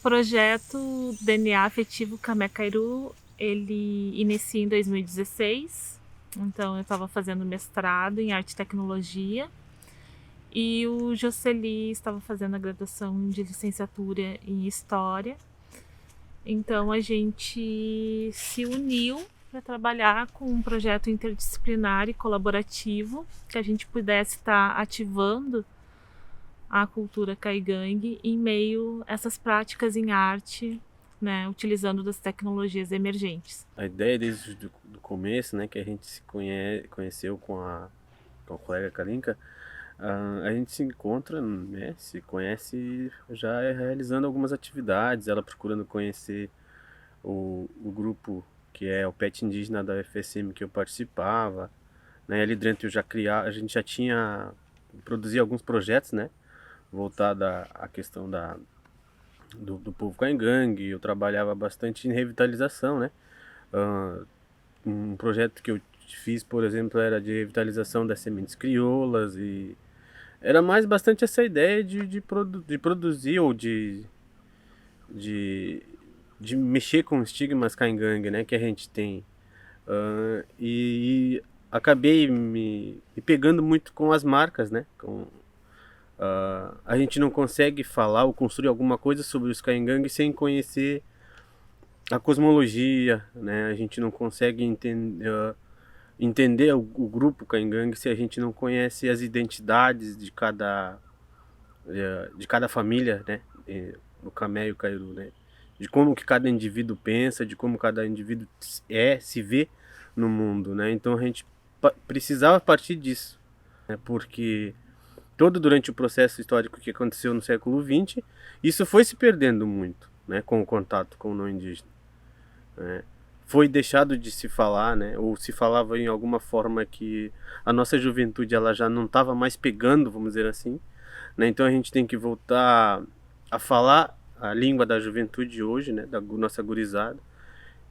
Projeto DNA Afetivo Camé Cairu, ele inicia em 2016. Então eu estava fazendo mestrado em arte e tecnologia e o Jocely estava fazendo a graduação de licenciatura em história. Então a gente se uniu para trabalhar com um projeto interdisciplinar e colaborativo que a gente pudesse estar ativando a cultura caigangue em meio a essas práticas em arte, né, utilizando das tecnologias emergentes. A ideia desde o começo, né, que a gente se conheceu com a colega Kalinka, a gente se encontra, né, se conhece já realizando algumas atividades, ela procurando conhecer o grupo que é o PET indígena da UFSM que eu participava, né, ali dentro a gente já tinha produzido alguns projetos, né, voltado à questão do povo caingangue. Eu trabalhava bastante em revitalização, né. Um projeto que eu fiz, por exemplo, era de revitalização das sementes crioulas, e era mais bastante essa ideia de produzir ou de, de mexer com estigmas caingangue, né, que a gente tem. E acabei me pegando muito com as marcas, né, a gente não consegue falar ou construir alguma coisa sobre os caingangue sem conhecer a cosmologia, né? A gente não consegue entender o grupo caingangue se a gente não conhece as identidades de cada família, né? O Camé e o Cairu, né? De como que cada indivíduo pensa, de como cada indivíduo se vê no mundo, né? Então a gente precisava partir disso, né? Porque durante o processo histórico que aconteceu no século XX, isso foi se perdendo muito, né? Com o contato com o não indígena, né? Foi deixado de se falar, né? Ou se falava em alguma forma que a nossa juventude ela já não estava mais pegando, vamos dizer assim, né? Então a gente tem que voltar a falar a língua da juventude hoje, né? Da nossa gurizada,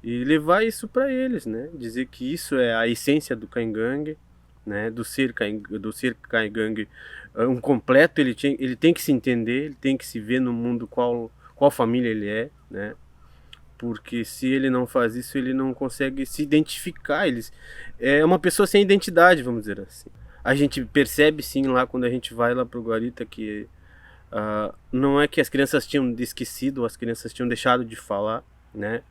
e levar isso para eles, né? Dizer que isso é a essência do caingangue, né? Do ser caingangue, um completo. Ele tem que se entender, ele tem que se ver no mundo qual família ele é, né? Porque se ele não faz isso, ele não consegue se identificar. É uma pessoa sem identidade, vamos dizer assim. A gente percebe sim lá quando a gente vai lá pro Guarita que não é que as crianças tinham esquecido, as crianças tinham deixado de falar, né?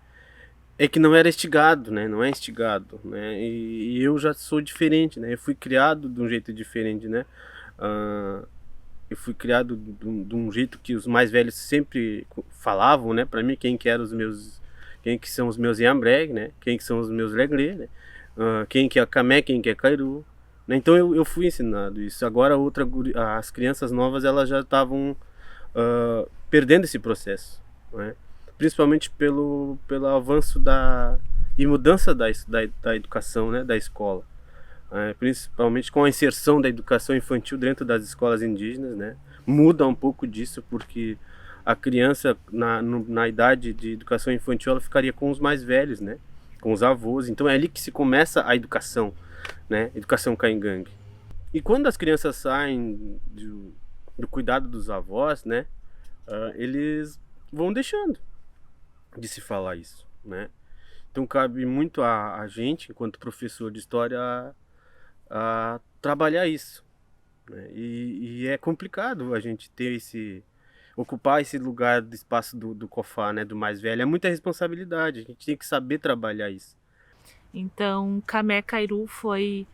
É que não era instigado, né? Não é instigado, né? E eu já sou diferente, né? Eu fui criado de um jeito diferente, né? Eu fui criado de um jeito que os mais velhos sempre falavam, né? Para mim, quem que são os meus Iambreg, né? Quem que são os meus Leglê, né? Quem que é Camé, quem que é Cairu, né? Então eu fui ensinado isso. Agora as crianças novas elas já estavam perdendo esse processo, né? Principalmente pelo avanço e mudança da educação, né? Da escola. Principalmente com a inserção da educação infantil dentro das escolas indígenas, né? Muda um pouco disso, porque a criança na idade de educação infantil ela ficaria com os mais velhos, né? Com os avós. Então é ali que se começa a educação, né? Educação caingangue. E quando as crianças saem do cuidado dos avós, né? Eles vão deixando de se falar isso, né? Então cabe muito a gente, enquanto professor de história, a trabalhar isso, né? E é complicado a gente ocupar esse lugar do espaço do Cofá, né? Do mais velho. É muita responsabilidade, a gente tem que saber trabalhar isso. Então, Camé Cairu foi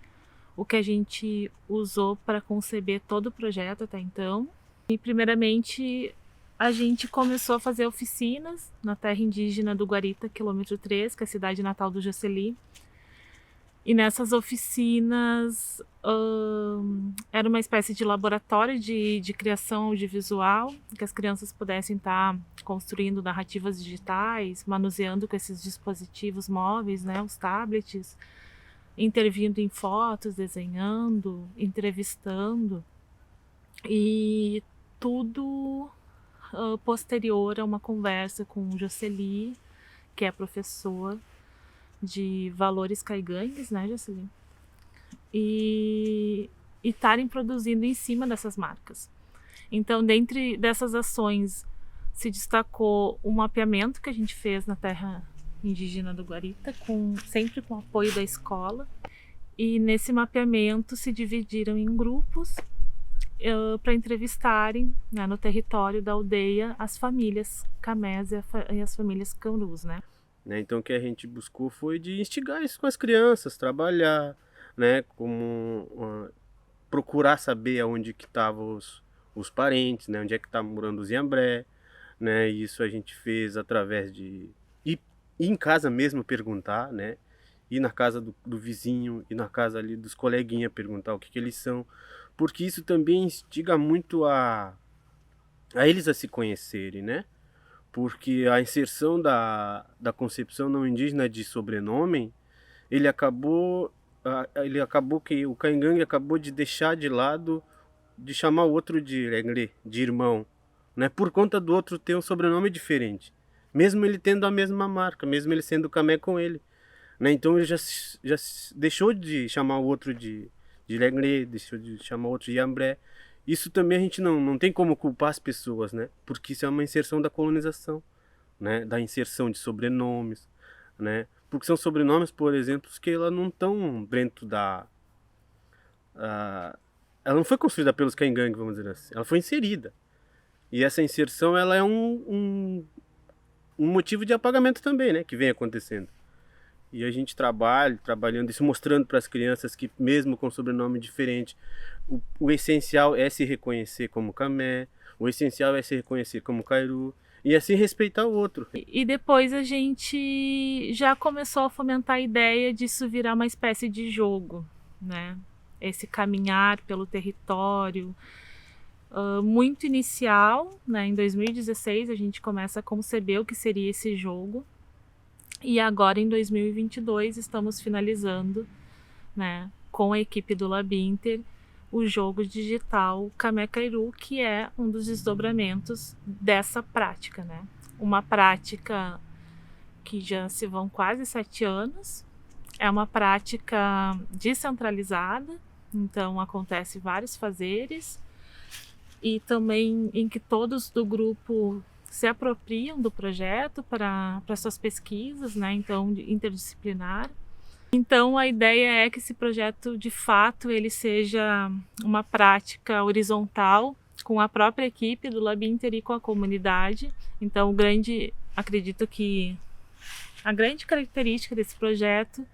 o que a gente usou para conceber todo o projeto até então. E primeiramente a gente começou a fazer oficinas na terra indígena do Guarita, quilômetro 3, que é a cidade natal do Jocely. E nessas oficinas era uma espécie de laboratório de criação audiovisual, que as crianças pudessem estar construindo narrativas digitais, manuseando com esses dispositivos móveis, né, os tablets, intervindo em fotos, desenhando, entrevistando, e tudo posterior a uma conversa com o Jocely, que é professor de valores caigangues, né, Jocely? E estarem produzindo em cima dessas marcas. Então, dentre dessas ações, se destacou o mapeamento que a gente fez na terra indígena do Guarita, sempre com apoio da escola. E nesse mapeamento se dividiram em grupos para entrevistarem, né, no território da aldeia as famílias camés e as famílias caurus, né? Então o que a gente buscou foi de instigar isso com as crianças, trabalhar, né, procurar saber aonde que estavam os parentes, né, onde é que estavam morando os Iambré, né, e isso a gente fez através de ir em casa mesmo perguntar, né, ir na casa do vizinho, ir na casa ali dos coleguinhas perguntar o que eles são, porque isso também instiga muito a eles a se conhecerem, né, porque a inserção da concepção não indígena de sobrenome, ele acabou que o Caingangue acabou de deixar de lado, de chamar o outro de Renglê, de irmão, né? Por conta do outro ter um sobrenome diferente, mesmo ele tendo a mesma marca, mesmo ele sendo camé com ele, né? Então ele já deixou de chamar o outro de Renglê, deixou de chamar o outro de Yambré. Isso também a gente não tem como culpar as pessoas, né? Porque isso é uma inserção da colonização, né? Da inserção de sobrenomes, né? Porque são sobrenomes, por exemplo, que ela não estão dentro ela não foi construída pelos Caingangue, vamos dizer assim. Ela foi inserida. E essa inserção, ela é um motivo de apagamento também, né? Que vem acontecendo. E a gente trabalhando isso, mostrando para as crianças que mesmo com sobrenome diferente, o essencial é se reconhecer como camé, o essencial é se reconhecer como cairu, e assim respeitar o outro. E depois a gente já começou a fomentar a ideia disso virar uma espécie de jogo, né? Esse caminhar pelo território, muito inicial, né? Em 2016 a gente começa a conceber o que seria esse jogo. E agora em 2022 estamos finalizando, né, com a equipe do Labinter, o jogo digital Camé Cairu, que é um dos desdobramentos dessa prática, né? Uma prática que já se vão quase 7 anos, é uma prática descentralizada, então acontece vários fazeres e também em que todos do grupo se apropriam do projeto para suas pesquisas, né? Então, interdisciplinar. Então, a ideia é que esse projeto, de fato, ele seja uma prática horizontal com a própria equipe do Labinter e com a comunidade. Então, acredito que a grande característica desse projeto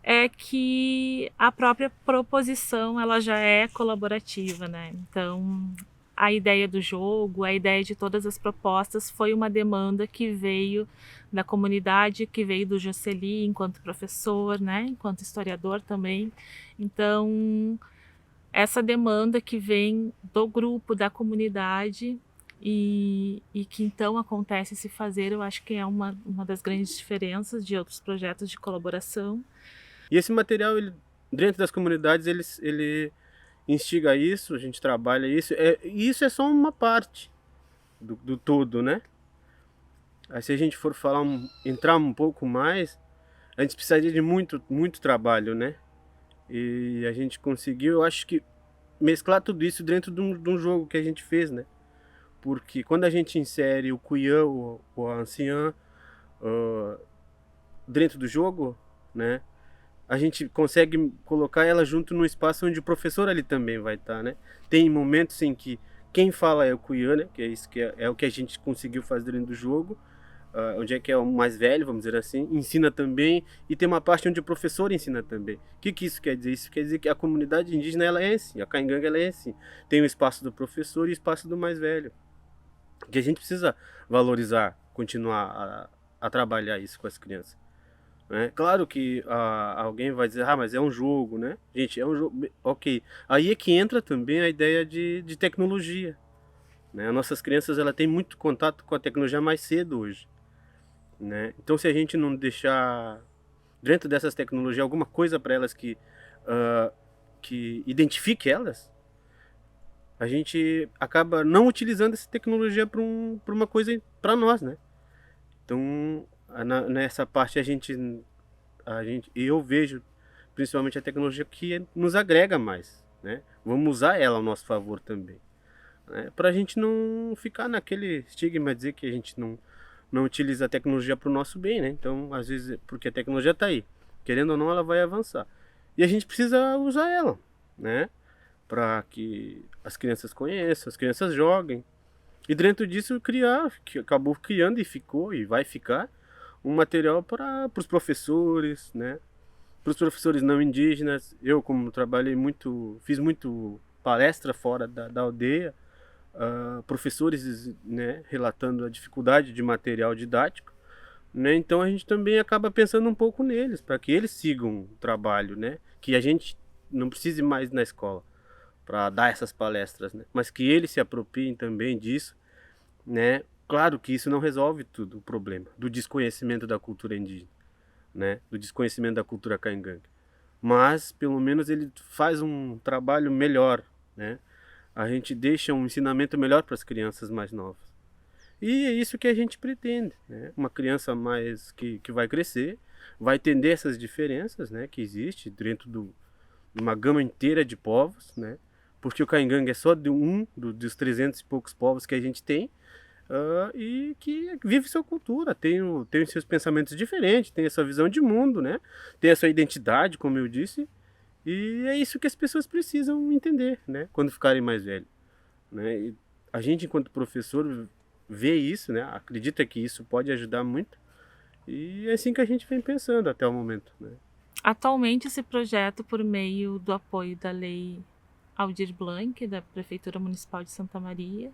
é que a própria proposição ela já é colaborativa, né? Então, a ideia do jogo, a ideia de todas as propostas foi uma demanda que veio da comunidade, que veio do Jocely enquanto professor, né, enquanto historiador também. Então, essa demanda que vem do grupo, da comunidade e que então acontece se fazer, eu acho que é uma das grandes diferenças de outros projetos de colaboração. E esse material, dentro das comunidades, ele instiga isso, a gente trabalha isso. Isso é só uma parte do todo, né? Aí se a gente for entrar um pouco mais, a gente precisaria de muito trabalho, né? E a gente conseguiu, eu acho que, mesclar tudo isso dentro de um jogo que a gente fez, né? Porque quando a gente insere o Cuiã, o anciã, dentro do jogo, né? A gente consegue colocar ela junto no espaço onde o professor ali também vai estar, né? Tem momentos em que quem fala é o Cuiã, né? Que é isso que é o que a gente conseguiu fazer dentro do jogo, onde é que é o mais velho, vamos dizer assim, ensina também, e tem uma parte onde o professor ensina também. O que isso quer dizer? Isso quer dizer que a comunidade indígena ela é assim, a Caingangue ela é assim. Tem o espaço do professor e o espaço do mais velho. Que a gente precisa valorizar, continuar a trabalhar isso com as crianças. Né? Claro que alguém vai dizer, mas é um jogo, né? Gente, é um jogo, ok. Aí é que entra também a ideia de tecnologia. Né? As nossas crianças ela têm muito contato com a tecnologia mais cedo hoje. Né? Então se a gente não deixar dentro dessas tecnologias alguma coisa para elas que identifique elas, a gente acaba não utilizando essa tecnologia para uma coisa para nós, né? Então nessa parte eu vejo principalmente a tecnologia que nos agrega mais, né? Vamos usar ela ao nosso favor também, né? Para a gente não ficar naquele estigma, dizer que a gente não utiliza a tecnologia para o nosso bem, né? Então, às vezes, porque a tecnologia está aí, querendo ou não, ela vai avançar. E a gente precisa usar ela, né? Para que as crianças conheçam, as crianças joguem. E dentro disso criar, que acabou criando e ficou e vai ficar um material para os professores, né? Para os professores não indígenas. Eu, como trabalhei muito, fiz muito palestra fora da aldeia, professores, né, relatando a dificuldade de material didático, né? Então a gente também acaba pensando um pouco neles, para que eles sigam o trabalho, né? Que a gente não precise mais ir na escola para dar essas palestras, né? Mas que eles se apropriem também disso, né? Claro que isso não resolve tudo o problema do desconhecimento da cultura indígena, né? Do desconhecimento da cultura caingangue, mas pelo menos ele faz um trabalho melhor, né? A gente deixa um ensinamento melhor para as crianças mais novas. E é isso que a gente pretende, né? Uma criança mais que vai crescer, vai entender essas diferenças, né, que existe dentro de uma gama inteira de povos, né? Porque o caingangue é só de dos 300 e poucos povos que a gente tem, e que vive sua cultura, tem os seus pensamentos diferentes, tem a sua visão de mundo, né? Tem a sua identidade, como eu disse, e é isso que as pessoas precisam entender, né? Quando ficarem mais velhos, né? E a gente, enquanto professor, vê isso, né? Acredita que isso pode ajudar muito, e é assim que a gente vem pensando até o momento, né? Atualmente, esse projeto, por meio do apoio da Lei Aldir Blanc, da Prefeitura Municipal de Santa Maria,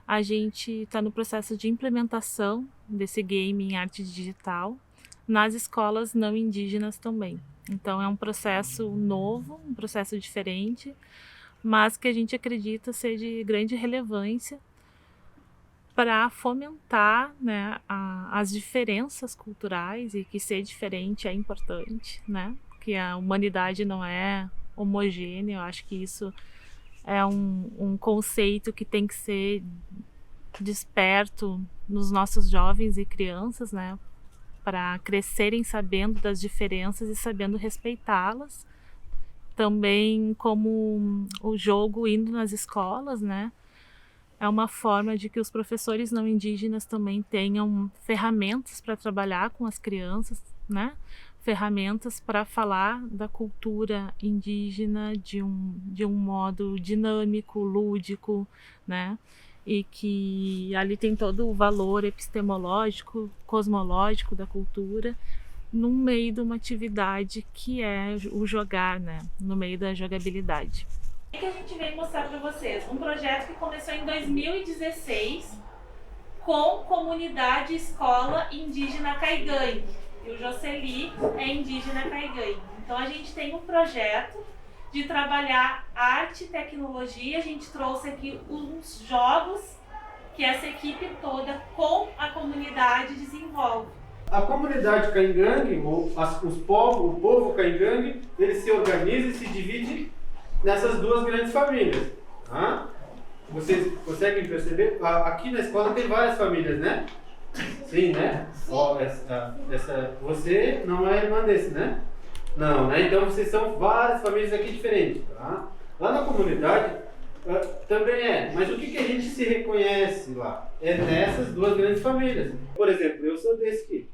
a gente está no processo de implementação desse game em arte digital nas escolas não indígenas também. Então é um processo novo, um processo diferente, mas que a gente acredita ser de grande relevância para fomentar, né, as diferenças culturais, e que ser diferente é importante, né? Que a humanidade não é homogênea. Eu acho que isso é um conceito que tem que ser desperto nos nossos jovens e crianças, né? Para crescerem sabendo das diferenças e sabendo respeitá-las. Também como o jogo indo nas escolas, né? É uma forma de que os professores não indígenas também tenham ferramentas para trabalhar com as crianças, né? Ferramentas para falar da cultura indígena de um modo dinâmico, lúdico, né? E que ali tem todo o valor epistemológico, cosmológico da cultura, no meio de uma atividade que é o jogar, né? No meio da jogabilidade. O que a gente veio mostrar para vocês? Um projeto que começou em 2016 com comunidade escola indígena Caigangue. E o Jocely é indígena Caigangue. Então a gente tem um projeto de trabalhar arte e tecnologia. A gente trouxe aqui uns jogos que essa equipe toda com a comunidade desenvolve. A comunidade caingangue, o povo caingangue, ele se organiza e se divide nessas duas grandes famílias. Tá? Vocês conseguem perceber? Aqui na escola tem várias famílias, né? Sim, né? Ó, você não é irmã desse, né? Não, né? Então vocês são várias famílias aqui diferentes. Tá? Lá na comunidade também é, mas o que a gente se reconhece lá? É nessas duas grandes famílias. Por exemplo, eu sou desse aqui.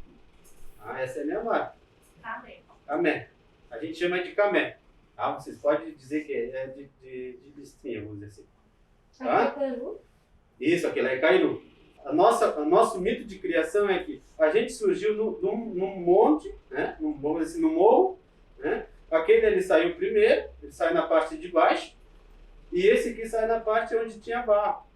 Essa é a minha marca. Camé. A gente chama de camé. Tá? Vocês podem dizer que é de listinha, vamos dizer assim. Tá? Isso, aqui lá é Cairu. O nosso mito de criação é que a gente surgiu num monte, né? Vamos dizer assim, no morro, né? Aquele ali saiu primeiro, ele sai na parte de baixo, e esse aqui sai na parte onde tinha barro.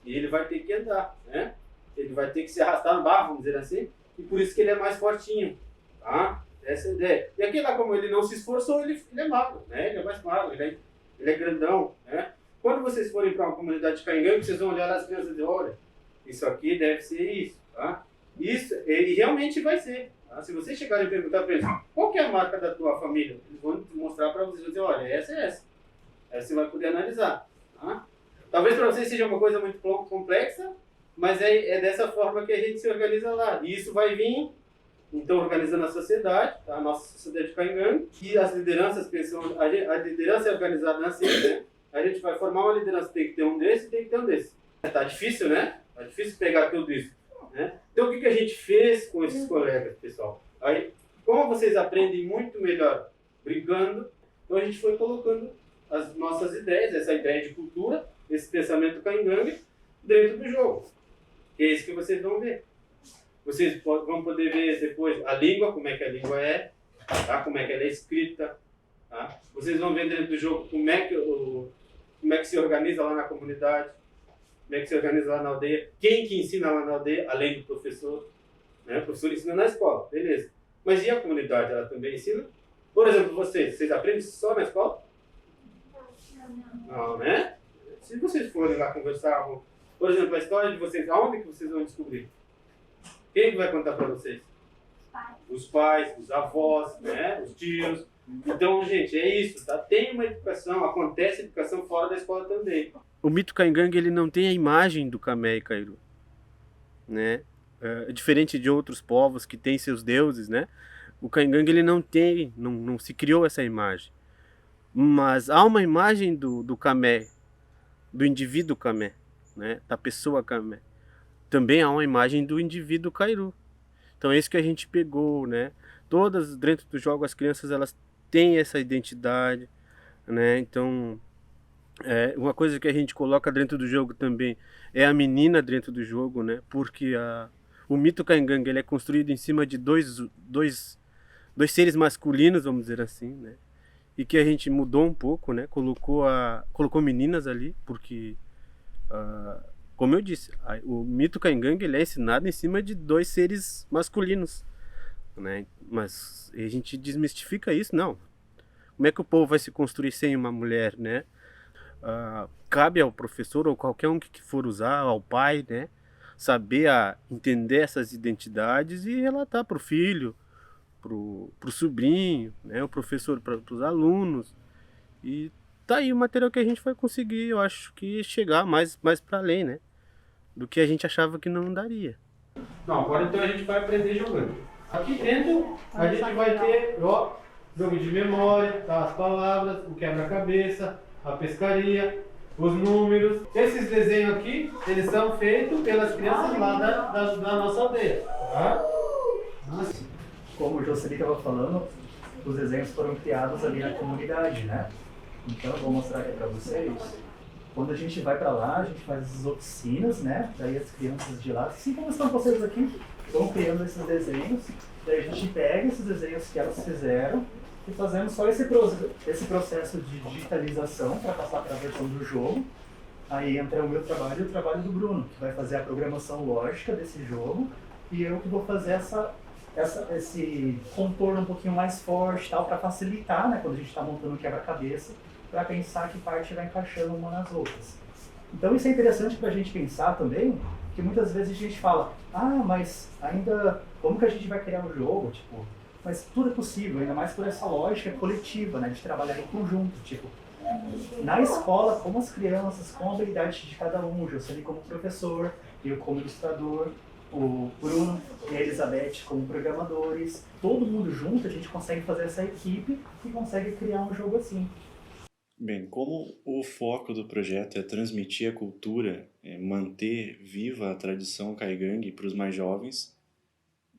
E ele vai ter que andar, né? Ele vai ter que se arrastar no barro, vamos dizer assim, e por isso que ele é mais fortinho, tá? Essa é a ideia. E aqui lá, como ele não se esforçou, ele é magro, né? Ele é mais magro, ele é grandão, né? Quando vocês forem para uma comunidade de caingangue, vocês vão olhar as crianças e dizer, olha, isso aqui deve ser isso, tá? Isso, e realmente vai ser. Tá? Se vocês chegarem e perguntar para eles, qual que é a marca da tua família? Eles vão mostrar para vocês, dizer, olha, essa é essa. Aí você vai poder analisar, tá? Talvez para vocês seja uma coisa muito complexa, mas é dessa forma que a gente se organiza lá. E isso vai vir, então, organizando a sociedade, tá? A nossa sociedade de caingangue, e as lideranças pensam, a liderança é organizada assim, né? a gente vai formar uma liderança, tem que ter um desse e tem que ter um desse. Tá difícil, né? Tá difícil pegar tudo isso, né? Então, o que a gente fez com esses colegas, pessoal? Aí, como vocês aprendem muito melhor brincando, então a gente foi colocando as nossas ideias, essa ideia de cultura, esse pensamento Caingangue, dentro do jogo. Que é isso que vocês vão ver. Vocês vão poder ver depois a língua, como é que a língua é, tá? Como é que ela é escrita. Tá? Vocês vão ver dentro do jogo como é que se organiza lá na comunidade, como é que se organiza lá na aldeia, quem que ensina lá na aldeia, além do professor. Né? O professor ensina na escola, beleza. Mas e a comunidade, ela também ensina? Por exemplo, vocês aprendem só na escola? Não, né? Se vocês forem lá conversar, por exemplo, a história de vocês, aonde que vocês vão descobrir? Quem vai contar para vocês? Os pais, os avós, né? Os tios. Então, gente, é isso, tá? Tem uma educação, acontece educação fora da escola também. O mito Caingangue, ele não tem a imagem do Camé e Cairu, né? Diferente de outros povos que têm seus deuses, né? O Caingangue, ele não tem, não se criou essa imagem. Mas há uma imagem do Camé, do indivíduo Camé, né? Da pessoa Camé. Também há uma imagem do indivíduo Cairu. Então é isso que a gente pegou, né? Todas dentro do jogo as crianças elas têm essa identidade, né? Então uma coisa que a gente coloca dentro do jogo também é a menina dentro do jogo, né? Porque o mito Caingangue ele é construído em cima de dois seres masculinos, vamos dizer assim, né? E que a gente mudou um pouco, né? Colocou meninas ali, porque como eu disse, o mito Caingangue ele é ensinado em cima de dois seres masculinos, né? Mas a gente desmistifica isso, não. Como é que o povo vai se construir sem uma mulher, né? Cabe ao professor ou qualquer um que for usar, ao pai, né? Saber entender essas identidades e relatar para o filho, pro sobrinho, né? O professor para os alunos. E tá aí o material que a gente vai conseguir, eu acho que chegar mais para além, né? Do que a gente achava que não daria. Não, agora então a gente vai aprender jogando. Aqui dentro a gente vai ter jogo de memória, tá? As palavras, o quebra-cabeça, a pescaria, os números. Esses desenhos aqui, eles são feitos pelas crianças lá da nossa aldeia. Tá? Como o Jocely estava falando, os desenhos foram criados ali na comunidade, né? Então eu vou mostrar aqui para vocês. Quando a gente vai para lá, a gente faz as oficinas, né? Daí as crianças de lá, assim como estão vocês aqui, vão criando esses desenhos. Daí a gente pega esses desenhos que elas fizeram e fazemos só esse processo de digitalização para passar para a versão do jogo. Aí entra o meu trabalho e o trabalho do Bruno, que vai fazer a programação lógica desse jogo, e eu que vou fazer esse contorno um pouquinho mais forte, tal, para facilitar, né, quando a gente está montando o quebra-cabeça, para pensar que parte vai encaixando uma nas outras. Então isso é interessante para a gente pensar também, que muitas vezes a gente fala, mas ainda, como que a gente vai criar um jogo, tipo, mas tudo é possível, ainda mais por essa lógica coletiva, né, de trabalhar em conjunto, tipo, na escola, como as crianças, com a habilidade de cada um, o Jocely como professor, eu como ilustrador, o Bruno e a Elizabeth como programadores, todo mundo junto, a gente consegue fazer essa equipe e consegue criar um jogo assim. Bem, como o foco do projeto é transmitir a cultura, manter viva a tradição Caingangue para os mais jovens,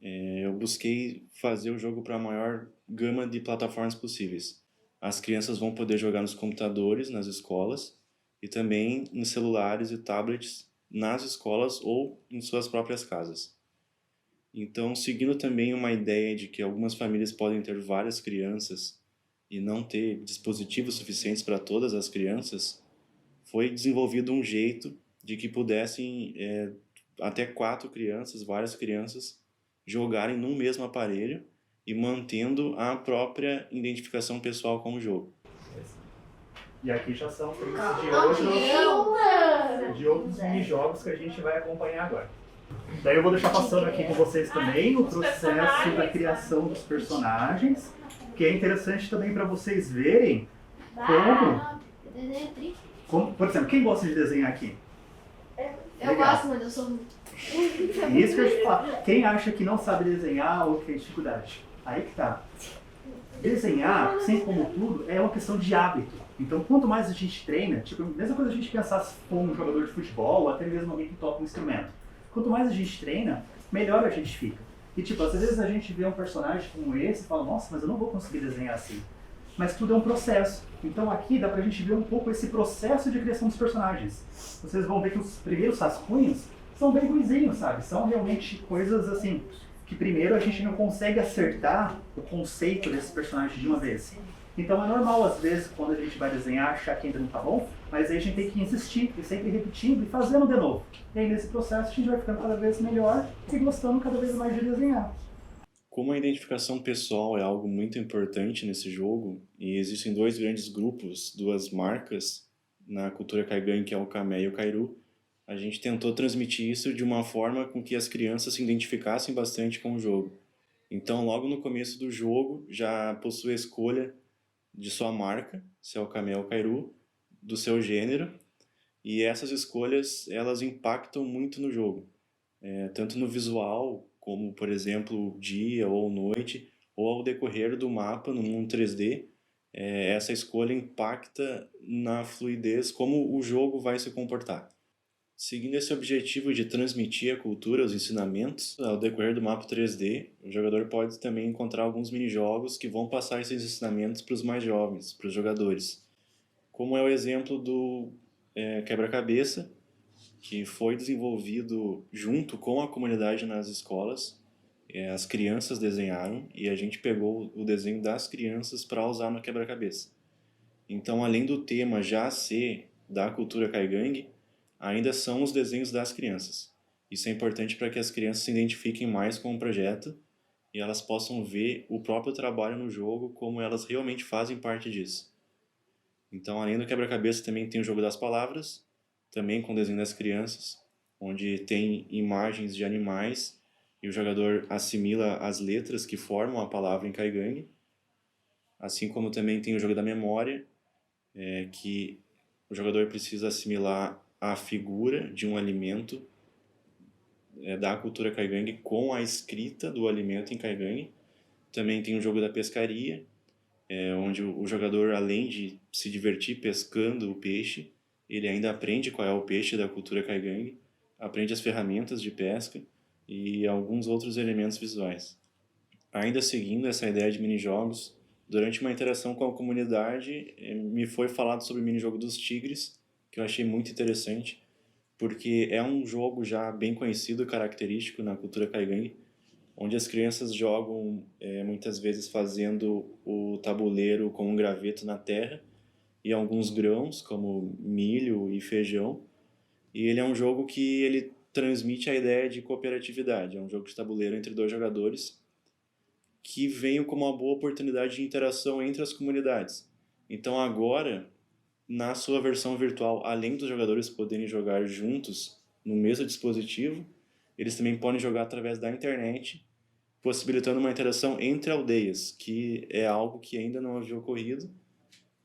eu busquei fazer o jogo para a maior gama de plataformas possíveis. As crianças vão poder jogar nos computadores, nas escolas, e também nos celulares e tablets nas escolas ou em suas próprias casas. Então, seguindo também uma ideia de que algumas famílias podem ter várias crianças e não ter dispositivos suficientes para todas as crianças, foi desenvolvido um jeito de que pudessem até 4 crianças, várias crianças, jogarem num mesmo aparelho e mantendo a própria identificação pessoal com o jogo. E aqui já são prints de outros mini-jogos que a gente vai acompanhar agora. Daí eu vou deixar passando aqui com vocês também o processo da criação dos personagens, que é interessante também para vocês verem como, por exemplo, quem gosta de desenhar aqui? Eu gosto, mas eu sou muito. Isso que eu te falo. Quem acha que não sabe desenhar ou que tem dificuldade? Aí que tá. Desenhar, assim como tudo, é uma questão de hábito. Então, quanto mais a gente treina, tipo, a mesma coisa a gente pensar se for um jogador de futebol ou até mesmo alguém que toca um instrumento. Quanto mais a gente treina, melhor a gente fica. E tipo, às vezes a gente vê um personagem como esse e fala, nossa, mas eu não vou conseguir desenhar assim. Mas tudo é um processo. Então aqui dá pra gente ver um pouco esse processo de criação dos personagens. Vocês vão ver que os primeiros rascunhos são bem ruinzinhos, sabe? São realmente coisas assim, que primeiro a gente não consegue acertar o conceito desse personagem de uma vez. Então é normal, às vezes, quando a gente vai desenhar, achar que ainda não tá bom, mas aí a gente tem que insistir, e sempre repetindo e fazendo de novo. E aí nesse processo a gente vai ficando cada vez melhor e gostando cada vez mais de desenhar. Como a identificação pessoal é algo muito importante nesse jogo, e existem dois grandes grupos, duas marcas na cultura Kaigan, que é o Kame e o Kairu, a gente tentou transmitir isso de uma forma com que as crianças se identificassem bastante com o jogo. Então, logo no começo do jogo, já possui a escolha de sua marca, se é o Kame ou o Kairu, do seu gênero, e essas escolhas, elas impactam muito no jogo, tanto no visual, como, por exemplo, dia ou noite, ou ao decorrer do mapa no mundo 3D, essa escolha impacta na fluidez, como o jogo vai se comportar. Seguindo esse objetivo de transmitir a cultura, os ensinamentos, ao decorrer do mapa 3D, o jogador pode também encontrar alguns minijogos que vão passar esses ensinamentos para os mais jovens, para os jogadores. Como é o exemplo do quebra-cabeça, que foi desenvolvido junto com a comunidade nas escolas. As crianças desenharam e a gente pegou o desenho das crianças para usar no quebra-cabeça. Então, além do tema já ser da cultura Kaigang, ainda são os desenhos das crianças. Isso é importante para que as crianças se identifiquem mais com o projeto e elas possam ver o próprio trabalho no jogo como elas realmente fazem parte disso. Então, além do quebra-cabeça, também tem o jogo das palavras, também com o desenho das crianças, onde tem imagens de animais e o jogador assimila as letras que formam a palavra em Kaigang. Assim como também tem o jogo da memória, que o jogador precisa assimilar a figura de um alimento da cultura Kaigang com a escrita do alimento em Kaigang. Também tem o jogo da pescaria, onde o jogador, além de se divertir pescando o peixe, ele ainda aprende qual é o peixe da cultura Kaigang, aprende as ferramentas de pesca e alguns outros elementos visuais. Ainda seguindo essa ideia de minijogos, durante uma interação com a comunidade, me foi falado sobre o minijogo dos tigres, que eu achei muito interessante, porque é um jogo já bem conhecido, característico na cultura Kaigang, onde as crianças jogam muitas vezes fazendo o tabuleiro com um graveto na terra e alguns grãos, como milho e feijão. E ele é um jogo que ele transmite a ideia de cooperatividade. É um jogo de tabuleiro entre dois jogadores que vem como uma boa oportunidade de interação entre as comunidades. Então agora, na sua versão virtual, além dos jogadores poderem jogar juntos no mesmo dispositivo, eles também podem jogar através da internet, possibilitando uma interação entre aldeias, que é algo que ainda não havia ocorrido.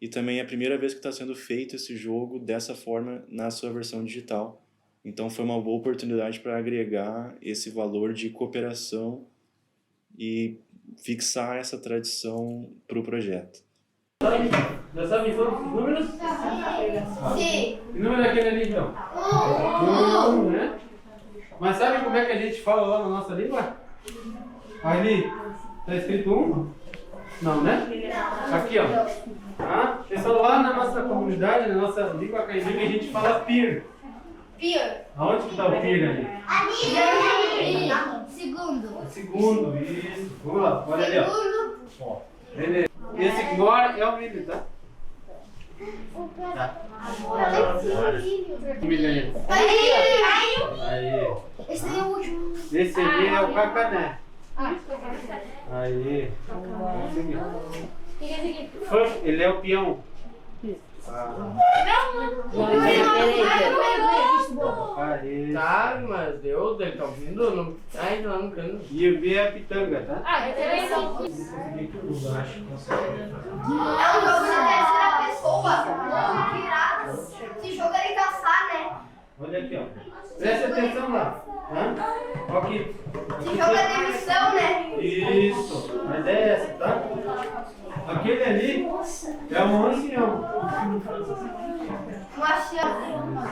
E também é a primeira vez que está sendo feito esse jogo dessa forma na sua versão digital. Então foi uma boa oportunidade para agregar esse valor de cooperação e fixar essa tradição para o projeto. Já sabe todos os números? Sim. Que número é aquele ali então? Né? Mas sabe como é que a gente fala lá na nossa língua? Ali está escrito 1? Não, né? Aqui, ó. Ah, pessoal, lá na nossa comunidade, na nossa língua Kaigang, a gente fala pir. Pir. Aonde que está o pir ali? Ali. Segundo. Segundo, isso. Vamos lá, olha ali, ó. Segundo. Beleza. Esse gnor é o milho, tá? Milho aí. Aí. Esse é o último. Esse ali é o cacané. Aí. Ele é o peão. Aí. Tá, mas Deus, ele tá ouvindo? Não... Ai, não, não quero. E o B é a pitanga, tá? É um jogo de terceira pessoa. Viradas. Se jogo ele caçar, né? Olha aqui, ó. Preste atenção lá. Ó aqui. Se jogo é demissão, né? Isso. Mas é essa, tá? Aquele ali é um ancião. Um ancião.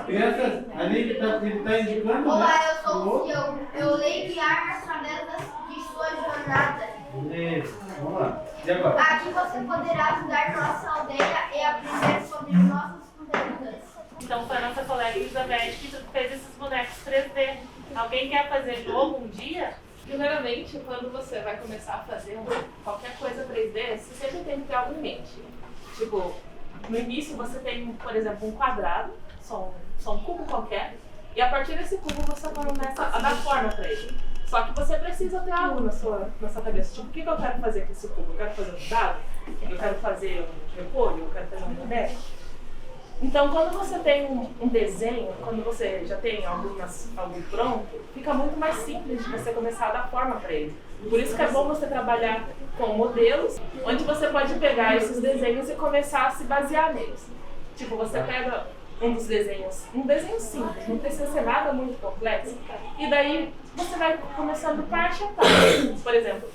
Crianças, ali ele tá indicando, Olá, né? eu sou o ancião. Eu leio e guiar através de sua jornada. Isso, vamos lá. E agora? Aqui você poderá ajudar nossa aldeia e aprender sobre nossos fundamentos. Então foi a nossa colega Elizabeth que fez esses bonecos 3D. Alguém quer fazer jogo um dia? Primeiramente, quando você vai começar a fazer qualquer coisa 3D, você sempre tem que ter algo em mente. Tipo, no início você tem, por exemplo, um quadrado, só um cubo qualquer, e a partir desse cubo você começa a dar forma para ele. Só que você precisa ter algo na sua cabeça. Tipo, o que eu quero fazer com esse cubo? Eu quero fazer um dado? Eu quero fazer um repolho? Eu quero fazer um boneco? Então, quando você tem um desenho, quando você já tem algo pronto, fica muito mais simples de você começar a dar forma para ele. Por isso que é bom você trabalhar com modelos, onde você pode pegar esses desenhos e começar a se basear neles. Tipo, você pega um dos desenhos, um desenho simples, não precisa ser nada muito complexo, e daí você vai começando parte a parte. Por exemplo,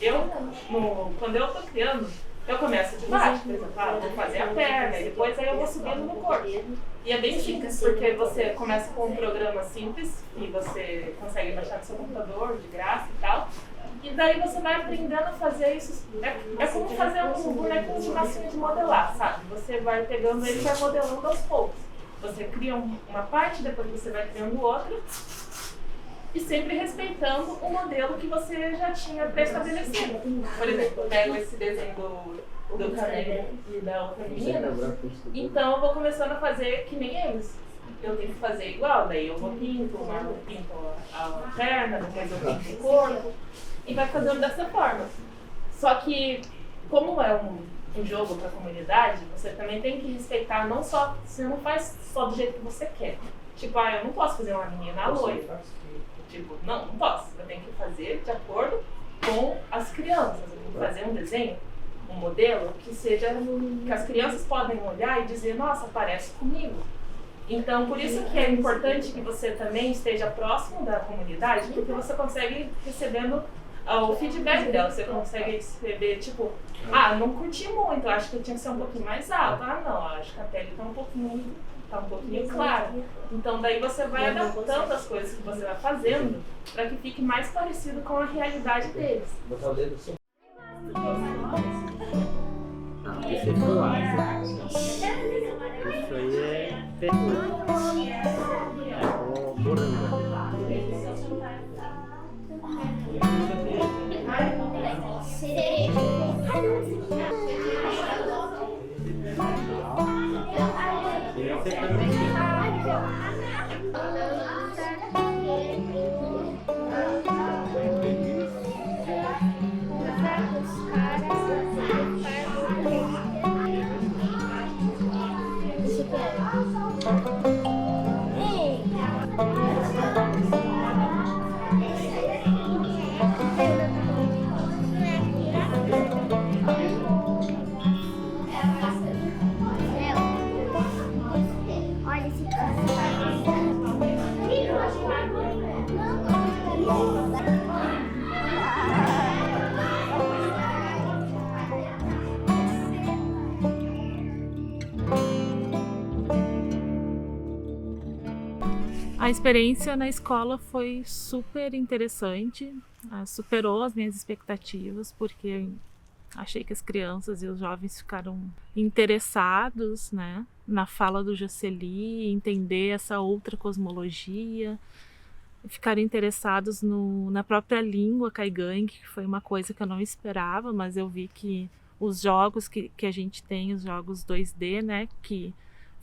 quando eu estou criando, eu começo de baixo, por exemplo, eu vou fazer a perna e depois aí eu vou subindo no corpo. E é bem simples, porque você começa com um programa simples e você consegue baixar no seu computador de graça e tal. E daí você vai aprendendo a fazer isso. É como fazer um boneco de massinha de modelar, sabe? Você vai pegando ele e vai modelando aos poucos. Você cria uma parte, depois você vai criando outra. E sempre respeitando o modelo que você já tinha pré-estabelecido. Por exemplo, eu pego esse desenho do Camilo e da outra menina, então eu vou começando a fazer que nem eles. Eu tenho que fazer igual, daí eu vou pinto a perna, depois eu pinto o corpo, e vai fazendo dessa forma. Só que, como é um jogo para a comunidade, você também tem que respeitar, não só, você não faz só do jeito que você quer. Tipo, eu não posso fazer uma menina loira. Tipo, não posso. Eu tenho que fazer de acordo com as crianças. Eu tenho que fazer um desenho, um modelo que as crianças podem olhar e dizer, nossa, parece comigo. Então, por isso que é importante que você também esteja próximo da comunidade, porque você consegue recebendo o feedback dela. Você consegue receber, tipo, não curti muito, acho que eu tinha que ser um pouquinho mais alto. Não, acho que a pele tá um pouquinho clara. Então daí você vai adaptando as coisas que você vai fazendo para que fique mais parecido com a realidade deles. Botar o dedo assim. Esse é chocolate. Isso aí é ferro. É com morango. A experiência na escola foi super interessante, superou as minhas expectativas, porque achei que as crianças e os jovens ficaram interessados, né, na fala do Jocely, entender essa outra cosmologia, ficaram interessados na própria língua caigangue, que foi uma coisa que eu não esperava, mas eu vi que os jogos que a gente tem, os jogos 2D, né, que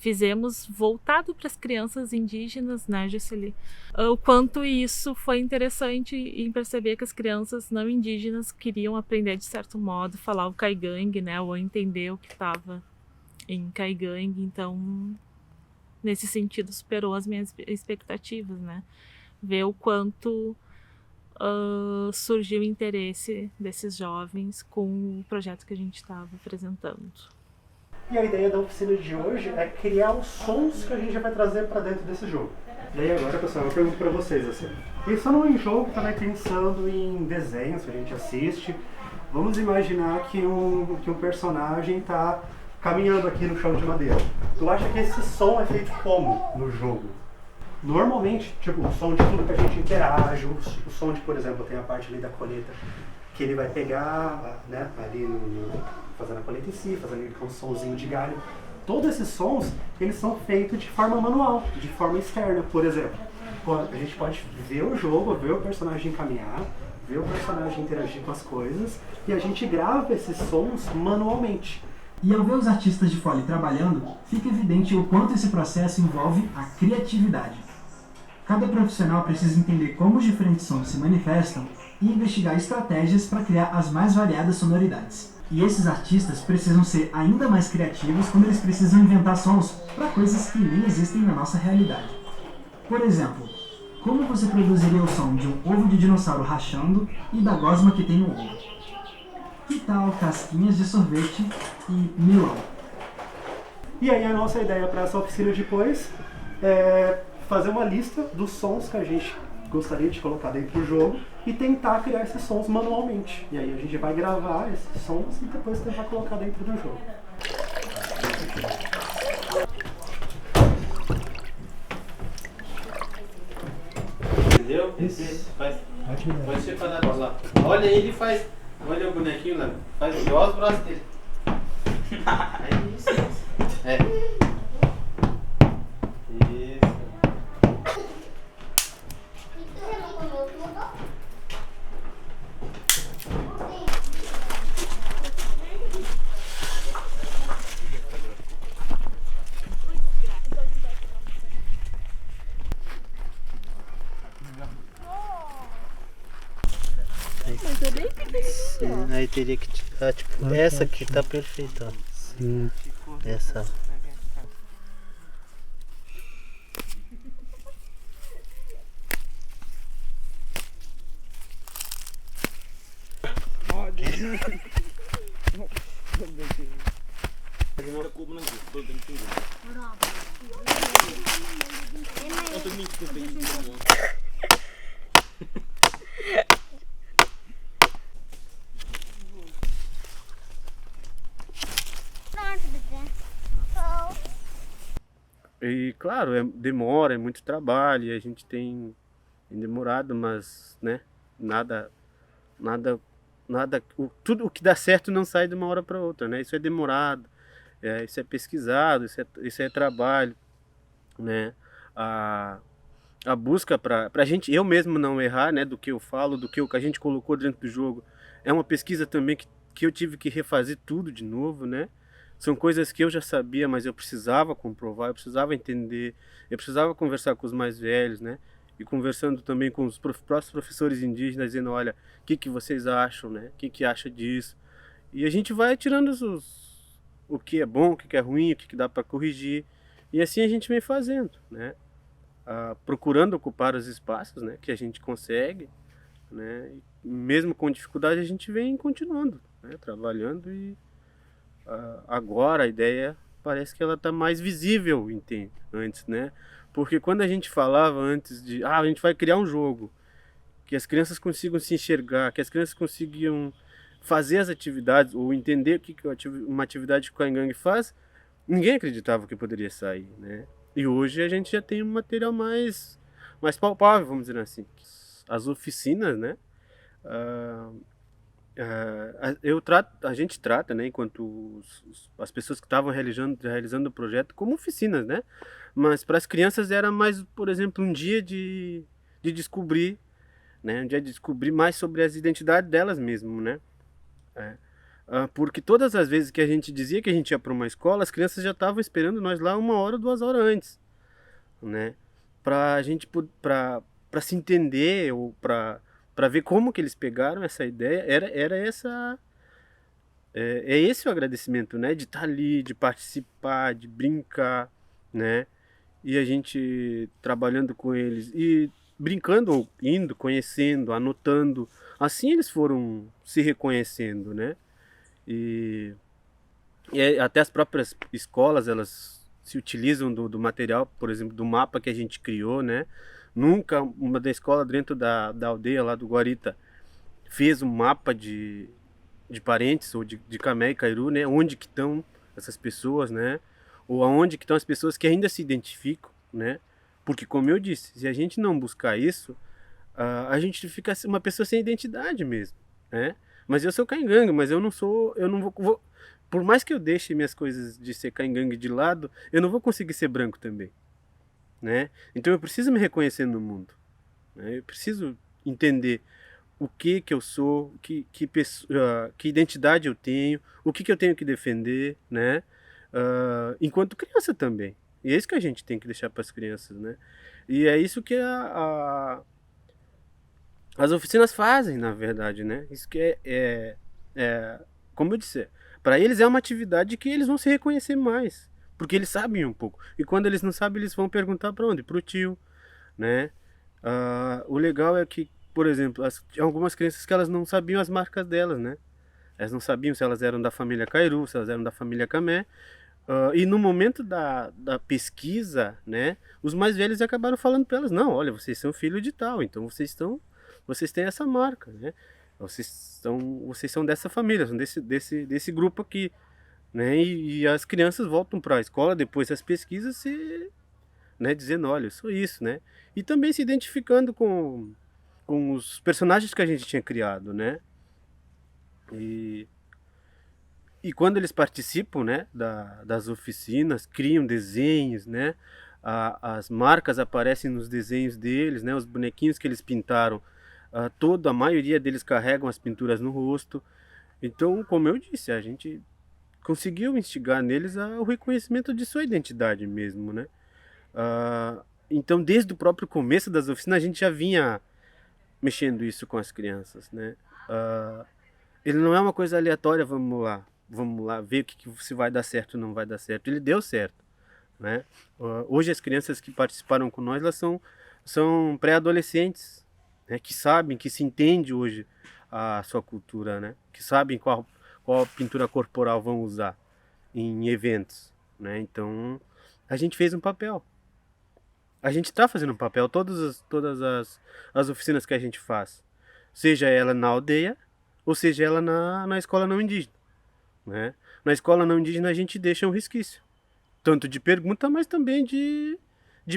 fizemos voltado para as crianças indígenas, né, Jocely? O quanto isso foi interessante em perceber que as crianças não indígenas queriam aprender, de certo modo, falar o caigangue, né, ou entender o que estava em caigangue. Então, nesse sentido, superou as minhas expectativas, né? Ver o quanto surgiu o interesse desses jovens com o projeto que a gente estava apresentando. E a ideia da oficina de hoje é criar os sons que a gente vai trazer para dentro desse jogo. E aí agora, pessoal, eu pergunto para vocês assim, pensando em jogo, também pensando em desenhos que a gente assiste, Vamos imaginar que um personagem está caminhando aqui no chão de madeira. Tu acha que esse som é feito como no jogo? Normalmente, tipo, o som de tudo que a gente interage, o som de, por exemplo, tem a parte ali da colheita, que ele vai pegar, né, ali fazendo a colheita em si, fazendo ali com um somzinho de galho. Todos esses sons, eles são feitos de forma manual, de forma externa. Por exemplo, a gente pode ver o jogo, ver o personagem caminhar, ver o personagem interagir com as coisas, e a gente grava esses sons manualmente. E ao ver os artistas de Foley trabalhando, fica evidente o quanto esse processo envolve a criatividade. Cada profissional precisa entender como os diferentes sons se manifestam e investigar estratégias para criar as mais variadas sonoridades. E esses artistas precisam ser ainda mais criativos quando eles precisam inventar sons para coisas que nem existem na nossa realidade. Por exemplo, como você produziria o som de um ovo de dinossauro rachando e da gosma que tem no ovo? Que tal casquinhas de sorvete e melão? E aí a nossa ideia para essa oficina depois é fazer uma lista dos sons que a gente gostaria de colocar dentro do jogo e tentar criar esses sons manualmente. E aí a gente vai gravar esses sons e depois tentar colocar dentro do jogo. Entendeu? Isso. Pode separar lá. Olha ele faz. Olha o bonequinho lá. Faz igual os braços dele. É isso. É. Mas é bem pequenininho. Aí teria que tirar, tipo, essa aqui tá perfeita, ó. Sim. Essa. E claro, demora, é muito trabalho, e a gente tem demorado, mas né, tudo o que dá certo não sai de uma hora para outra, né? Isso é demorado, isso é pesquisado, isso é trabalho, né? A busca para a gente, eu mesmo não errar, né, do que eu falo, do que a gente colocou dentro do jogo, é uma pesquisa também que eu tive que refazer tudo de novo, né? São coisas que eu já sabia, mas eu precisava comprovar, eu precisava entender, eu precisava conversar com os mais velhos, né? E conversando também com os próprios professores indígenas, dizendo, olha, o que vocês acham, né? O que acha disso? E a gente vai tirando o que é bom, o que é ruim, o que dá para corrigir. E assim a gente vem fazendo, né? Procurando ocupar os espaços, né, que a gente consegue, né? E mesmo com dificuldade a gente vem continuando, né, trabalhando e agora a ideia parece que ela está mais visível antes, né? Porque quando a gente falava antes de a gente vai criar um jogo que as crianças consigam se enxergar, que as crianças consigam fazer as atividades ou entender o que uma atividade que o Caingangue faz, ninguém acreditava que poderia sair, né? E hoje a gente já tem um material mais palpável, vamos dizer assim. As oficinas, né? A gente trata, né, enquanto as pessoas que estavam realizando o projeto como oficinas, né? Mas para as crianças era mais, por exemplo, um dia de descobrir, né? Um dia de descobrir mais sobre as identidades delas mesmo, né? Porque todas as vezes que a gente dizia que a gente ia para uma escola, as crianças já estavam esperando nós lá 1 hora, 2 horas antes, né? Para se entender ou para ver como que eles pegaram essa ideia, é esse o agradecimento, né? De estar ali, de participar, de brincar, né? E a gente trabalhando com eles e brincando, ou indo, conhecendo, anotando, assim eles foram se reconhecendo, né? E até as próprias escolas, elas se utilizam do material, por exemplo, do mapa que a gente criou, né? Nunca uma da escola dentro da aldeia lá do Guarita fez um mapa de parentes ou de Camé e Cairu, né? Onde que estão essas pessoas, né? Ou aonde que estão as pessoas que ainda se identificam, né? Porque, como eu disse, se a gente não buscar isso, a gente fica uma pessoa sem identidade mesmo, né? Mas eu sou caingangue, mas eu não sou, eu não vou, por mais que eu deixe minhas coisas de ser caingangue de lado, eu não vou conseguir ser branco também, né? Então eu preciso me reconhecer no mundo, né? Eu preciso entender o que eu sou, que identidade eu tenho, o que eu tenho que defender, né? Enquanto criança também. E é isso que a gente tem que deixar para as crianças, né? E é isso que as oficinas fazem, na verdade, né? Isso que como eu disse, para eles é uma atividade que eles vão se reconhecer mais, porque eles sabem um pouco. E quando eles não sabem, eles vão perguntar para onde? Para o tio, né? O legal é que, por exemplo, algumas crianças que elas não sabiam as marcas delas, né? Elas não sabiam se elas eram da família Cairu, se elas eram da família Camé. E no momento da pesquisa, né? Os mais velhos acabaram falando para elas, não, olha, vocês são filho de tal, então vocês têm essa marca, né? Vocês são dessa família, são desse grupo aqui, né? E as crianças voltam para a escola depois das pesquisas né, dizendo, olha, eu sou isso, né? E também se identificando com os personagens que a gente tinha criado, né? E quando eles participam, né, das oficinas, criam desenhos, né? As marcas aparecem nos desenhos deles, né? Os bonequinhos que eles pintaram, a maioria deles carregam as pinturas no rosto. Então, como eu disse, a gente conseguiu instigar neles o reconhecimento de sua identidade mesmo, né? Então, desde o próprio começo das oficinas, a gente já vinha mexendo isso com as crianças, né? Ele não é uma coisa aleatória, vamos lá ver o que se vai dar certo ou não vai dar certo. Ele deu certo, né? Hoje as crianças que participaram com nós, elas são pré-adolescentes, né? Que sabem, que se entende hoje a sua cultura, né? Que sabem qual pintura corporal vão usar em eventos, né? Então, a gente fez um papel. A gente está fazendo um papel, todas as oficinas que a gente faz, seja ela na aldeia, ou seja ela na escola não indígena, né? Na escola não indígena a gente deixa um resquício, tanto de pergunta, mas também de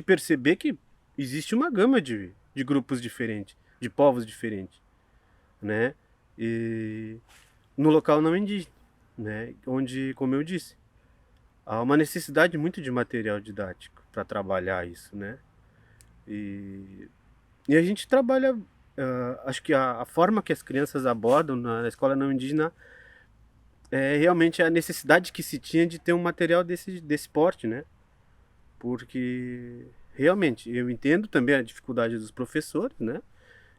perceber que existe uma gama de grupos diferentes, de povos diferentes, né? E no local não indígena, né? Onde, como eu disse, há uma necessidade muito de material didático para trabalhar isso, né? E a gente trabalha, acho que a forma que as crianças abordam na escola não indígena é realmente a necessidade que se tinha de ter um material desse porte, né? Porque realmente eu entendo também a dificuldade dos professores, né?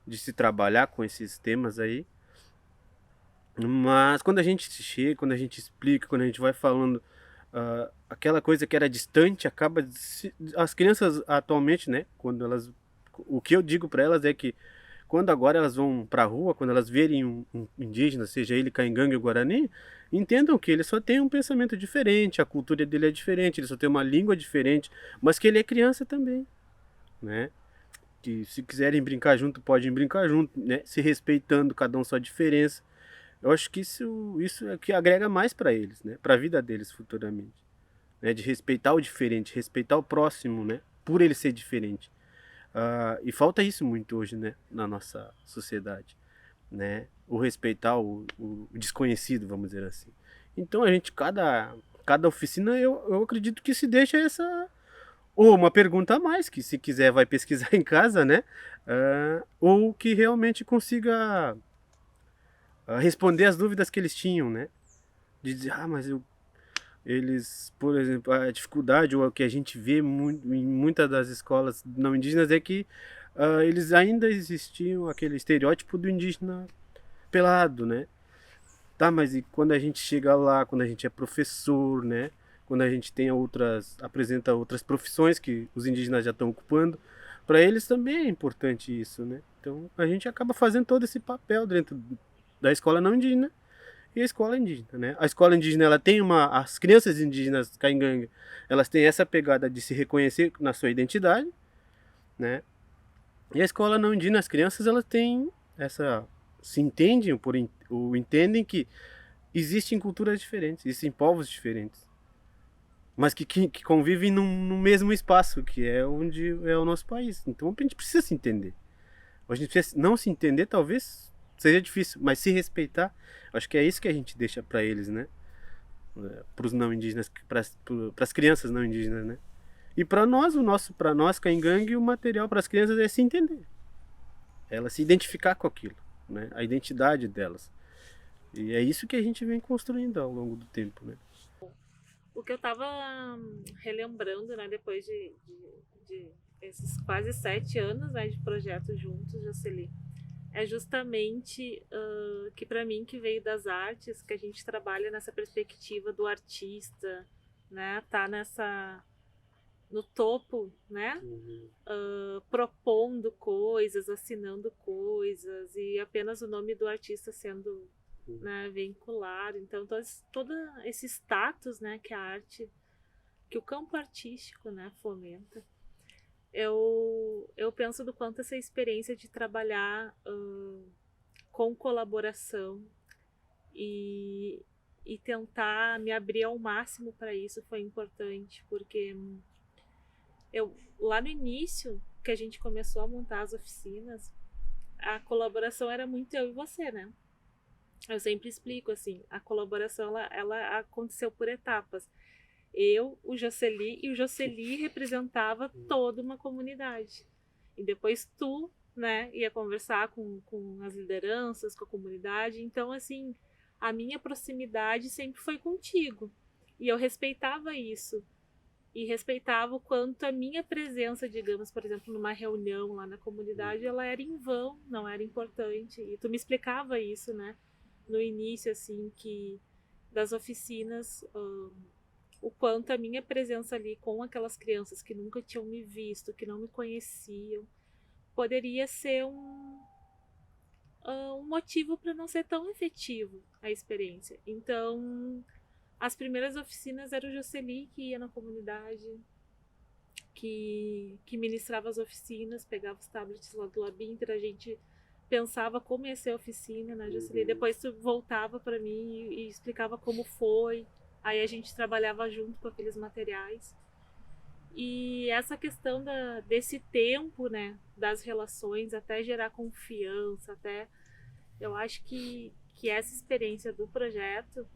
De se trabalhar com esses temas aí. Mas quando a gente chega, quando a gente explica, quando a gente vai falando aquela coisa que era distante, as crianças atualmente, né, o que eu digo para elas é que quando agora elas vão para a rua, quando elas verem um indígena, seja ele caingangue ou guarani, entendam que ele só tem um pensamento diferente, a cultura dele é diferente, ele só tem uma língua diferente, mas que ele é criança também, né? Que se quiserem brincar junto, podem brincar junto, né? Se respeitando cada um sua diferença. Eu acho que isso é que agrega mais para eles, né? Para a vida deles futuramente, né? De respeitar o diferente, respeitar o próximo, né? Por ele ser diferente. E falta isso muito hoje, né? Na nossa sociedade, né? O respeitar o desconhecido, vamos dizer assim. Então a gente, cada oficina, eu acredito que se deixa ou uma pergunta a mais, que se quiser vai pesquisar em casa, né? Ou que realmente consiga responder as dúvidas que eles tinham, né? De dizer, mas eles, por exemplo, a dificuldade ou o que a gente vê em muitas das escolas não indígenas é que eles ainda existiam aquele estereótipo do indígena pelado, né? Tá, mas e quando a gente chega lá, quando a gente é professor, né? Quando a gente tem apresenta outras profissões que os indígenas já estão ocupando, para eles também é importante isso, né? Então a gente acaba fazendo todo esse papel dentro da escola não indígena e a escola indígena, né? A escola indígena, ela tem as crianças indígenas caingangue, elas têm essa pegada de se reconhecer na sua identidade, né? E a escola não indígena, as crianças, elas têm se entendem entendem que existem culturas diferentes, existem povos diferentes, mas que convivem no mesmo espaço, que é onde é o nosso país. Então a gente precisa se entender. A gente precisa não se entender, talvez seja difícil, mas se respeitar, acho que é isso que a gente deixa para eles, né? Para os não indígenas, para as crianças não indígenas, né? E para nós, para nós Caingangue, o material para as crianças é se entender, elas se identificar com aquilo, né? A identidade delas. E é isso que a gente vem construindo ao longo do tempo, né? O que eu estava relembrando, né, depois de esses quase 7 anos, né, de projeto juntos, Jocely, é justamente que para mim, que veio das artes, que a gente trabalha nessa perspectiva do artista, né, tá no topo, né, propondo coisas, assinando coisas, e apenas o nome do artista sendo, né, vinculado. Então todo esse status, né, que a arte, que o campo artístico, né, fomenta. Eu penso do quanto essa experiência de trabalhar com colaboração e tentar me abrir ao máximo para isso foi importante, porque lá no início, que a gente começou a montar as oficinas, a colaboração era muito eu e você, né? Eu sempre explico assim, a colaboração ela aconteceu por etapas. Eu, o Jocely, e o Jocely representava toda uma comunidade. E depois tu, né, ia conversar com as lideranças, com a comunidade. Então, assim, a minha proximidade sempre foi contigo. E eu respeitava isso. E respeitava o quanto a minha presença, digamos, por exemplo, numa reunião lá na comunidade, ela era em vão, não era importante. E tu me explicava isso, né, no início, assim, que das oficinas, o quanto a minha presença ali com aquelas crianças que nunca tinham me visto, que não me conheciam, poderia ser um motivo para não ser tão efetivo a experiência. Então, as primeiras oficinas era o Jocely que ia na comunidade, que ministrava as oficinas, pegava os tablets lá do Labinter, a gente pensava como ia ser a oficina, né, Jocely? Depois tu voltava para mim e explicava como foi. Aí a gente trabalhava junto com aqueles materiais. E essa questão desse tempo, né, das relações, até gerar confiança, eu acho que essa experiência do projeto,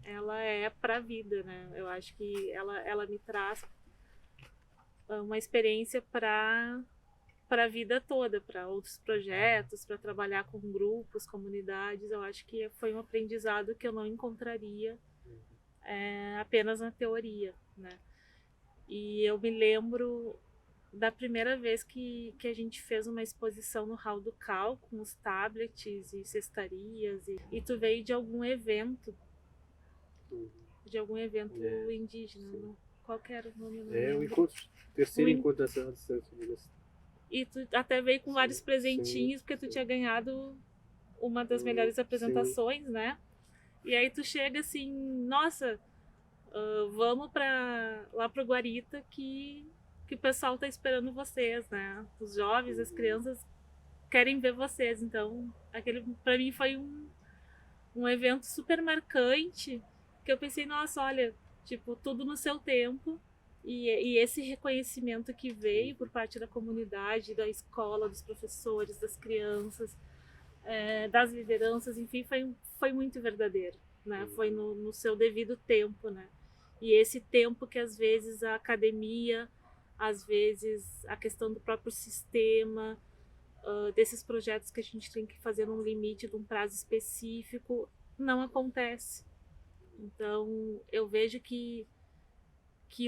ela é para a vida, né? Eu acho que ela me traz uma experiência para a vida toda, para outros projetos, para trabalhar com grupos, comunidades. Eu acho que foi um aprendizado que eu não encontraria apenas na teoria, né? E eu me lembro da primeira vez que a gente fez uma exposição no Hall do Cal com os tablets e cestarias e tu veio de algum evento indígena, não? Qual que era o nome? O terceiro encontro da Serra do Santo. E tu até veio com vários presentinhos, porque tu tinha ganhado uma das melhores apresentações, né? E aí tu chega assim, nossa, vamos lá pro Guarita que o pessoal tá esperando vocês, né? Os jovens, as crianças querem ver vocês. Então, aquele para mim foi um evento super marcante, que eu pensei, nossa, olha, tipo, tudo no seu tempo. E esse reconhecimento que veio por parte da comunidade, da escola, dos professores, das crianças, das lideranças, enfim, foi muito verdadeiro, né? Foi no seu devido tempo, né? E esse tempo que às vezes a academia, às vezes a questão do próprio sistema, desses projetos que a gente tem que fazer num limite de um prazo específico, não acontece. Então eu vejo que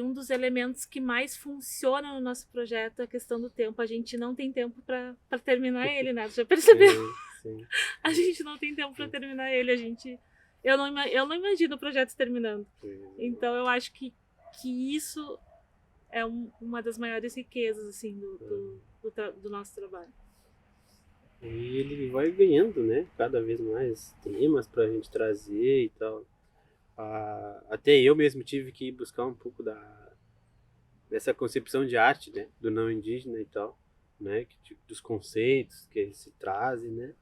um dos elementos que mais funciona no nosso projeto é a questão do tempo. A gente não tem tempo para terminar ele, né? Você já percebeu? Sim. A gente não tem tempo para terminar ele. Eu não imagino o projeto terminando. Então eu acho que isso é uma das maiores riquezas assim do nosso trabalho. E ele vai ganhando, né? Cada vez mais temas pra gente trazer e tal. Até eu mesmo tive que buscar um pouco dessa concepção de arte, né, do não indígena e tal, né, dos conceitos que se trazem, né,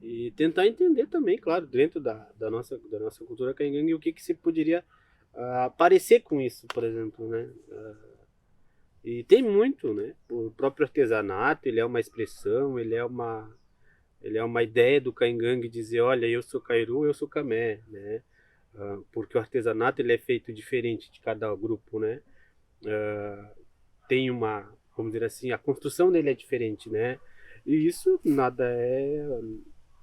E tentar entender também, claro, dentro da nossa cultura caingangue, o que se poderia parecer com isso, por exemplo, né? E tem muito, né? O próprio artesanato, ele é uma expressão, ele é uma ideia do caingangue dizer, olha, eu sou cairu, eu sou camé, né? Porque o artesanato ele é feito diferente de cada grupo, né? Tem vamos dizer assim, a construção dele é diferente, né? E isso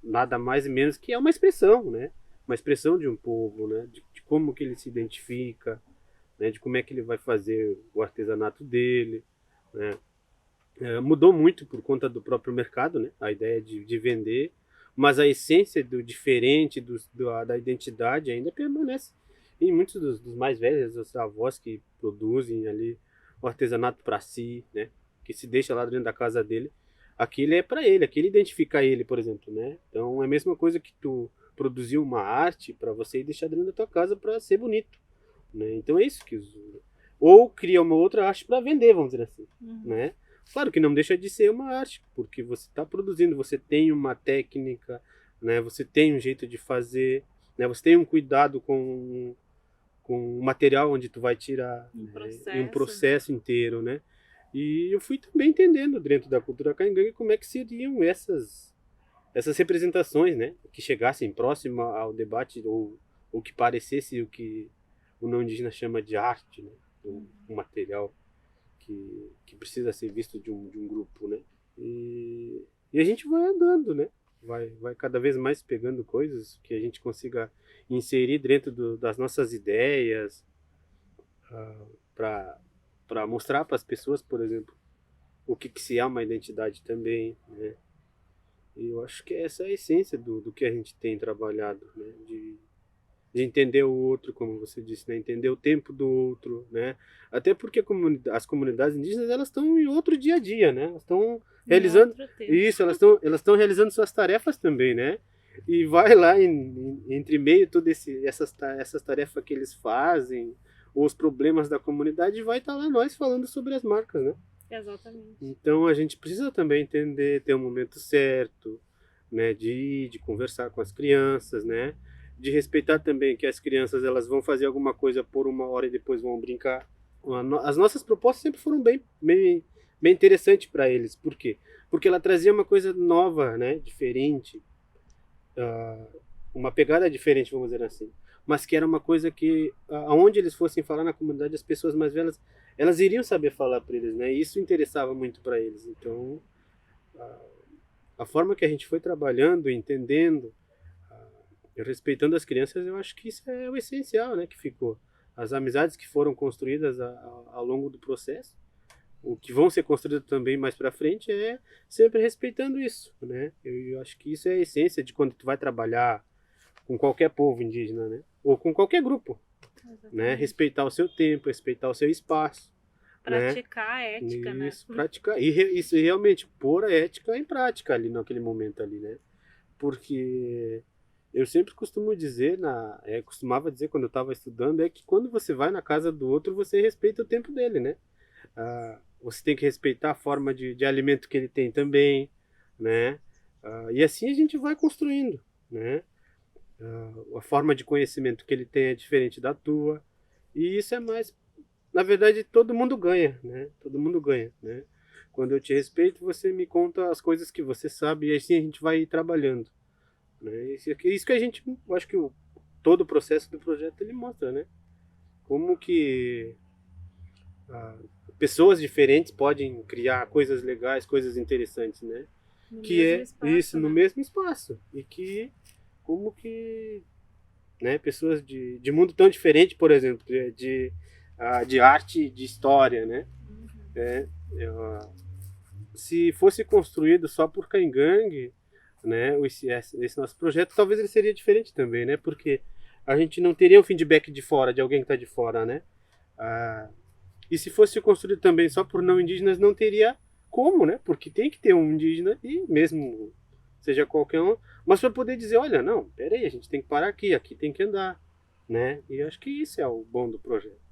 nada mais e menos que é uma expressão, né? Uma expressão de um povo, né? De como que ele se identifica, né? De como é que ele vai fazer o artesanato dele, né? Mudou muito por conta do próprio mercado, né? A ideia de vender, mas a essência do diferente, da identidade ainda permanece. E muitos dos mais velhos, os avós que produzem ali o artesanato para si, né? Que se deixa lá dentro da casa dele, aquilo é para ele, aquilo identifica ele, por exemplo, né? Então é a mesma coisa que tu produzir uma arte para você e deixar dentro da tua casa para ser bonito, né? Então é isso que ou cria uma outra arte para vender, vamos dizer assim, né? Claro que não deixa de ser uma arte, porque você está produzindo, você tem uma técnica, né? Você tem um jeito de fazer, né? Você tem um cuidado com o material onde tu vai tirar, um processo inteiro, né? E eu fui também entendendo dentro da cultura caingangue como é que seriam essas representações, né? Que chegassem próximo ao debate ou que parecesse o que o não indígena chama de arte, né? Um material que precisa ser visto de um grupo, né? E a gente vai andando, né? Vai cada vez mais pegando coisas que a gente consiga inserir dentro das nossas ideias para mostrar para as pessoas, por exemplo, o que se é uma identidade também, né? E eu acho que essa é a essência do que a gente tem trabalhado, né? De entender o outro, como você disse, né? Entender o tempo do outro, né? Até porque as comunidades indígenas, elas estão em outro dia a dia, né? Elas estão realizando isso, elas estão realizando suas tarefas também, né? E vai lá entre meio todas essas tarefas que eles fazem, ou os problemas da comunidade, vai estar lá nós falando sobre as marcas, né? Exatamente. Então a gente precisa também entender, ter um momento certo, né? De conversar com as crianças, né? De respeitar também que as crianças elas vão fazer alguma coisa por uma hora e depois vão brincar. As nossas propostas sempre foram bem interessantes para eles. Por quê? Porque ela trazia uma coisa nova, né? Diferente, uma pegada diferente, vamos dizer assim. Mas que era uma coisa que, aonde eles fossem falar na comunidade, as pessoas mais velhas, elas iriam saber falar para eles, né? E isso interessava muito para eles. Então, a forma que a gente foi trabalhando, entendendo, respeitando as crianças, eu acho que isso é o essencial, né, que ficou. As amizades que foram construídas ao longo do processo, o que vão ser construídas também mais para frente, é sempre respeitando isso, né? Eu acho que isso é a essência de quando tu vai trabalhar com qualquer povo indígena, né? Ou com qualquer grupo, né? Respeitar o seu tempo, respeitar o seu espaço. Praticar a ética, né? Isso, praticar. E isso realmente, pôr a ética em prática ali, naquele momento ali, né? Porque eu sempre costumo dizer, costumava dizer quando eu estava estudando, é que quando você vai na casa do outro, você respeita o tempo dele, né? Você tem que respeitar a forma de alimento que ele tem também, né? E assim a gente vai construindo, né? A forma de conhecimento que ele tem é diferente da tua. E isso é mais... Na verdade, todo mundo ganha, né? Todo mundo ganha, né? Quando eu te respeito, você me conta as coisas que você sabe e assim a gente vai trabalhando. Né? Isso que a gente, eu acho que todo o processo do projeto ele mostra, né? Como que pessoas diferentes podem criar coisas legais, coisas interessantes, né? No mesmo espaço e que como que, né? Pessoas de mundo tão diferente, por exemplo, de arte, de história, né? Se fosse construído só por caingangue, né, esse nosso projeto, talvez ele seria diferente também, né, porque a gente não teria um feedback de fora, de alguém que está de fora, né, e se fosse construído também só por não indígenas, não teria como, né, porque tem que ter um indígena, e mesmo seja qualquer um, mas para poder dizer, olha, não, peraí, a gente tem que parar aqui tem que andar, né, e acho que isso é o bom do projeto.